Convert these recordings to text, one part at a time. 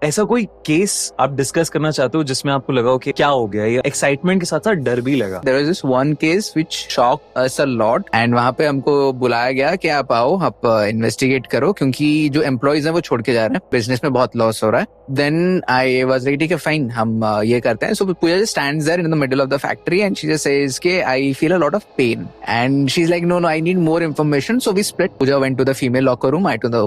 ऐसा कोई केस आप डिस्कस करना चाहते हो जिसमें आपको लगा हो कि क्या हो गया, या एक्साइटमेंट के साथ साथ डर भी लगा? There was this one case which shocked us a lot and वहाँ पे हमको बुलाया गया कि आप आओ, आप इन्वेस्टिगेट करो, क्योंकि जो एम्प्लॉइज हैं वो छोड़ के जा रहे हैं, बिजनेस में बहुत लॉस हो रहा है. Then I was like, ठीक है फाइन, हम ये करते हैं. So Pooja just stands there in the middle of the factory and she just says कि I feel a lot of pain, and she's like, no, I need more information. So we split. Pooja went to the female locker room, I to the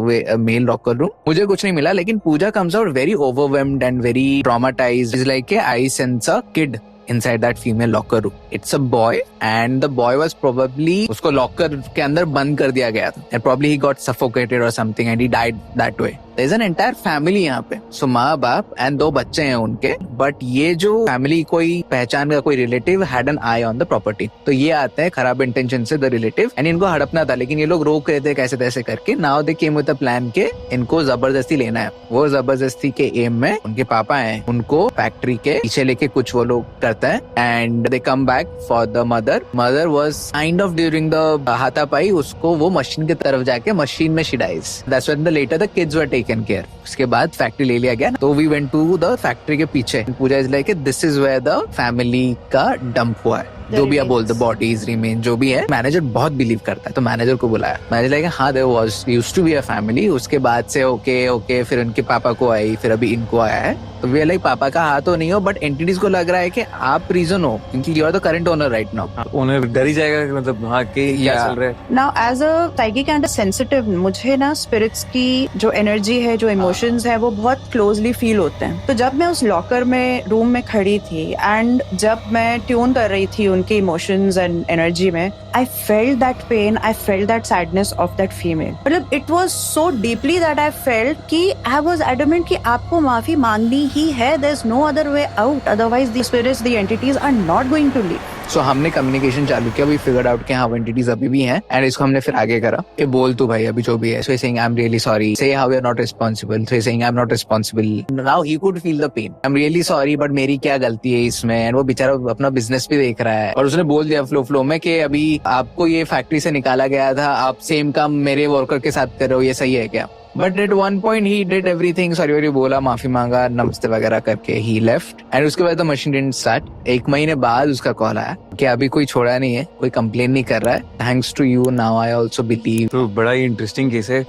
male locker room. मुझे कुछ नहीं मिला, लेकिन Pooja comes out very overwhelmed and very traumatized. It's like I sense a kid inside that female locker room. It's a boy and the boy was probably उसको locker के अंदर बंद कर दिया गया था and probably he got suffocated or something and he died that way. There's an entire family यहाँ पे. So माँ बाप and 2 बच्चे हैं उनके, but ये जो फैमिली कोई पहचान का कोई relative had an eye on the property. तो ये आते हैं खराब इंटेंशन से the relative and इनको हड़पना था, लेकिन ये लोग रोक रहे थे कैसे तैसे करके. Now they came with a plan के इनको जबरदस्ती लेना है. वो जबरदस्ती के एम में उनके पापा हैं, उनको फैक्ट्री के पीछे लेके कुछ वो लोग करते हैं and they come back for the mother. Mother was kind of during the हाथापाई उसको वो मशीन की तरफ जाके मशीन में she dies. That's when later the kids were taken care. उसके बाद फैक्ट्री ले लिया गया. तो we went to the factory के पीछे. Puja is like this is where the family का डंप हुआ है. जो भी आप बोलते बॉडीज रिमेन जो भी है. मैनेजर बहुत बिलीव करता है, तो मैनेजर को बुलाया. मैनेजर लाइक हाँ there was used to be a family. उसके बाद से ओके फिर उनके पापा को आई, फिर अभी इनको आया है. तो वी लाइक पापा का हाथ तो नहीं हो, बट एंटिटीज को लग रहा है कि आप रीजन हो, क्योंकि you are the current owner right now. Owner डर ही जाएगा कि मतलब हाँ कि क्या चल रहा है. Now as a psychic and sensitive, मुझे ना स्पिरिट्स की जो एनर्जी है, जो इमोशंस है, वो बहुत क्लोजली फील होते हैं. तो जब मैं उस लॉकर में रूम में खड़ी थी एंड जब मैं ट्यून कर रही थी उनके इमोशंस एंड एनर्जी में, I felt that pain, I felt that sadness of that female. मतलब it was so deeply that I felt कि आई वाज एडमेंट कि आपको माफी मांगनी ही है. There is no other way out, otherwise the spirits, the entities are not going to leave. So हमने communication चालू किया. वी फिगर्ड आउट कि हाँ एंटिटीज अभी भी हैं, एंड इसको हमने फिर आगे करा कि बोल तू भाई अभी जो भी है. So saying I am really sorry, say how we are not responsible. So saying I am not responsible. Now he could feel the pain. I am really sorry, but मेरी क्या गलती है इसमें. एंड वो बेचारा अपना बिजनेस भी देख रहा है, और उसने बोल दिया फ्लो में कि अभी आपको ये फैक्ट्री से निकाला गया था, आप सेम काम मेरे वर्कर के साथ कर रहे हो, ये सही है क्या? But at one point he did everything, sorry बोला, माफी मांगा, नमस्ते वगैरह करके ही लेफ्ट. एंड उसके बाद द मशीन डिडंट स्टार्ट. 1 महीने बाद उसका कॉल आया कि अभी कोई छोड़ा नहीं है, कोई कंप्लेन नहीं कर रहा है. Thanks to you now I also believe. तो बड़ा ही इंटरेस्टिंग केस है.